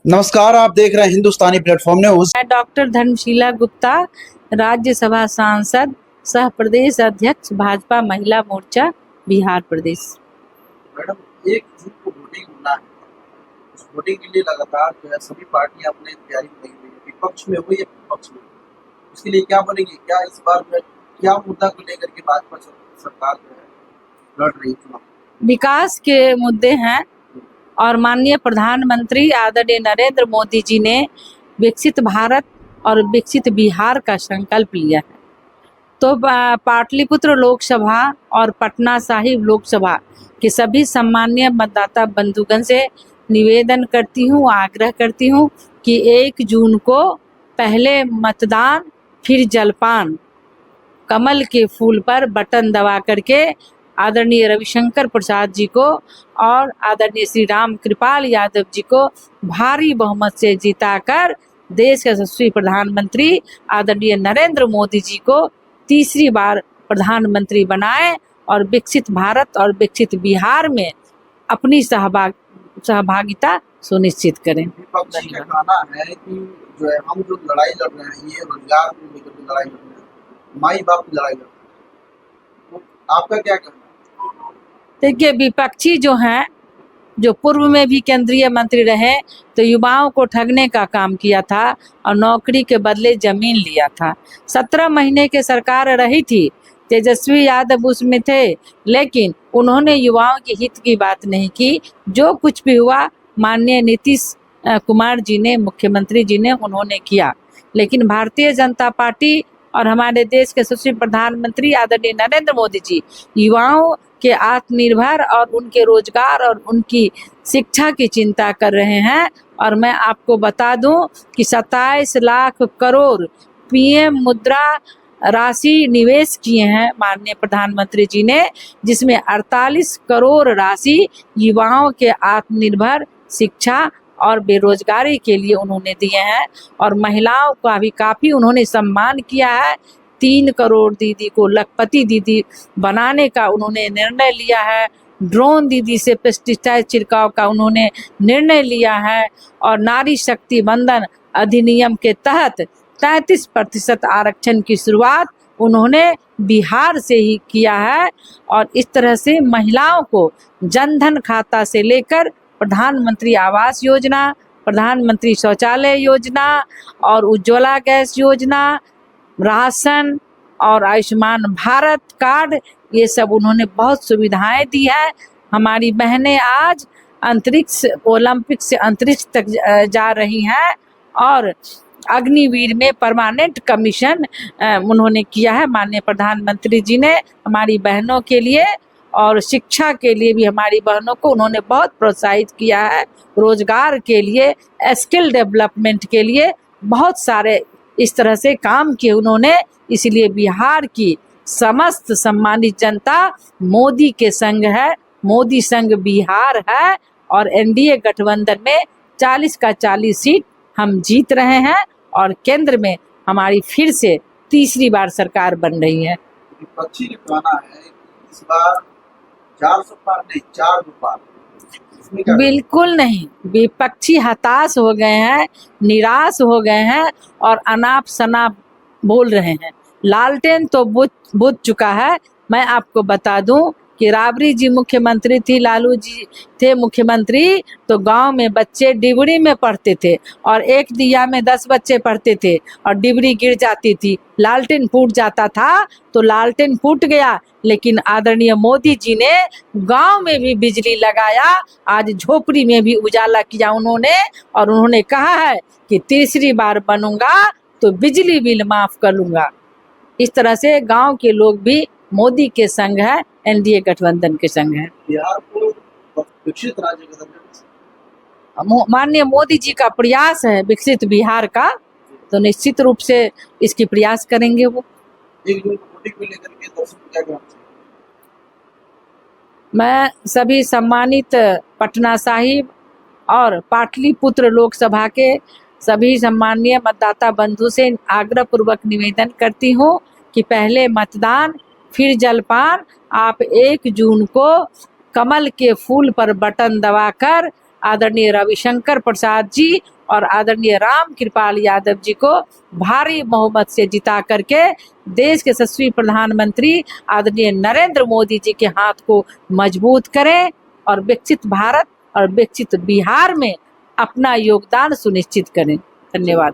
नमस्कार, आप देख रहे हैं हिंदुस्तानी प्लेटफॉर्म न्यूज। मैं डॉक्टर धर्मशीला गुप्ता, राज्यसभा सांसद, सह प्रदेश अध्यक्ष, भाजपा महिला मोर्चा, बिहार प्रदेश। मैडम, 1 जून को वोटिंग होना है। उस वोटिंग के लिए लगातार जो है सभी पार्टियां अपने तैयारी में लगी हुई है, विपक्ष में हो या विपक्ष में। इसके लिए क्या बनेगी, क्या इस बार में क्या मुद्दा को लेकर के भाजपा सरकार जो है लड़ रही है चुनाव? विकास के मुद्दे हैं और माननीय प्रधानमंत्री आदरणीय नरेंद्र मोदी जी ने विकसित भारत और विकसित बिहार का संकल्प लिया है। तो पाटलिपुत्र लोकसभा और पटना साहिब लोकसभा के सभी सम्मानीय मतदाता बंधुगण से निवेदन करती हूँ, आग्रह करती हूँ कि 1 जून को पहले मतदान फिर जलपान, कमल के फूल पर बटन दबा करके आदरणीय रविशंकर प्रसाद जी को और आदरणीय श्री राम कृपाल यादव जी को भारी बहुमत से जिताकर देश के यशस्वी प्रधानमंत्री आदरणीय नरेंद्र मोदी जी को तीसरी बार प्रधानमंत्री बनाएं और विकसित भारत और विकसित बिहार में अपनी सहभागिता सुनिश्चित करें। विपक्ष का कहना है कि जो है हम जो लड़ाई लड़ रहे हैं ये रोजगार को लेकर के लड़ाई लड़ रहे हैं, माई बाप की लड़ाई लड़ रहे हैं। तो आपका क्या कहना है? देखिए, विपक्षी जो हैं, जो पूर्व में भी केंद्रीय मंत्री रहे, तो युवाओं को ठगने का काम किया था और नौकरी के बदले जमीन लिया था। 17 महीने के सरकार रही थी, तेजस्वी यादव उसमें थे, लेकिन उन्होंने युवाओं के हित की बात नहीं की। जो कुछ भी हुआ माननीय नीतीश कुमार जी ने, मुख्यमंत्री जी ने, उन्होंने किया। लेकिन भारतीय जनता पार्टी और हमारे देश के यशस्वी प्रधानमंत्री आदरणीय नरेंद्र मोदी जी युवाओं के आत्मनिर्भर और उनके रोजगार और उनकी शिक्षा की चिंता कर रहे हैं। और मैं आपको बता दूं कि 27 लाख करोड़ पीएम मुद्रा राशि निवेश किए हैं माननीय प्रधानमंत्री जी ने, जिसमें 48 करोड़ राशि युवाओं के आत्मनिर्भर शिक्षा और बेरोजगारी के लिए उन्होंने दिए हैं। और महिलाओं का भी काफ़ी उन्होंने सम्मान किया है। 3 करोड़ दीदी को लखपति दीदी बनाने का उन्होंने निर्णय लिया है। ड्रोन दीदी से पेस्टिसाइड छिड़काव का उन्होंने निर्णय लिया है। और नारी शक्ति बंधन अधिनियम के तहत 33% आरक्षण की शुरुआत उन्होंने बिहार से ही किया है। और इस तरह से महिलाओं को जनधन खाता से लेकर प्रधानमंत्री आवास योजना, प्रधानमंत्री शौचालय योजना और उज्ज्वला गैस योजना, राशन और आयुष्मान भारत कार्ड, ये सब उन्होंने बहुत सुविधाएं दी है। हमारी बहनें आज अंतरिक्ष, ओलंपिक से अंतरिक्ष तक जा रही हैं। और अग्निवीर में परमानेंट कमीशन उन्होंने किया है माननीय प्रधानमंत्री जी ने हमारी बहनों के लिए। और शिक्षा के लिए भी हमारी बहनों को उन्होंने बहुत प्रोत्साहित किया है। रोजगार के लिए, स्किल डेवलपमेंट के लिए बहुत सारे इस तरह से काम किए उन्होंने। इसलिए बिहार की समस्त सम्मानित जनता मोदी के संग है, मोदी संग बिहार है। और एनडीए गठबंधन में 40 का 40 सीट हम जीत रहे हैं और केंद्र में हमारी फिर से तीसरी बार सरकार बन रही है। विपक्षी का कहना है कि इस बार 400 पार नहीं, 400 पार। बिल्कुल नहीं, विपक्षी हताश हो गए हैं, निराश हो गए हैं और अनाप शनाप बोल रहे हैं। लालटेन तो बुझ चुका है। मैं आपको बता दूं कि राबड़ी जी मुख्यमंत्री थी, लालू जी थे मुख्यमंत्री, तो गांव में बच्चे डिबरी में पढ़ते थे और एक दिया में 10 बच्चे पढ़ते थे और डिबरी गिर जाती थी, लालटेन फूट जाता था। तो लालटेन फूट गया, लेकिन आदरणीय मोदी जी ने गांव में भी बिजली लगाया, आज झोपड़ी में भी उजाला किया उन्होंने। और उन्होंने कहा है कि तीसरी बार बनूंगा तो बिजली बिल माफ कर लूंगा। इस तरह से गांव के लोग भी मोदी के संग है, एनडीए गठबंधन के संग है। बिहार को विकसित राज्य का दर्जा माननीय मोदी जी का प्रयास है विकसित बिहार का, तो निश्चित रूप से इसकी प्रयास करेंगे वो। 1 जून को वोटिंग को लेकर के दर्शक क्या कहना चाहिए? मैं सभी सम्मानित पटना साहिब और पाटलिपुत्र लोकसभा के सभी सम्मानीय मतदाता बंधु से आग्रह पूर्वक निवेदन करती हूँ कि पहले मतदान फिर जलपान। आप 1 जून को कमल के फूल पर बटन दबाकर आदरणीय रविशंकर प्रसाद जी और आदरणीय राम कृपाल यादव जी को भारी बहुमत से जिता करके देश के यशस्वी प्रधानमंत्री आदरणीय नरेंद्र मोदी जी के हाथ को मजबूत करें और विकसित भारत और विकसित बिहार में अपना योगदान सुनिश्चित करें। धन्यवाद।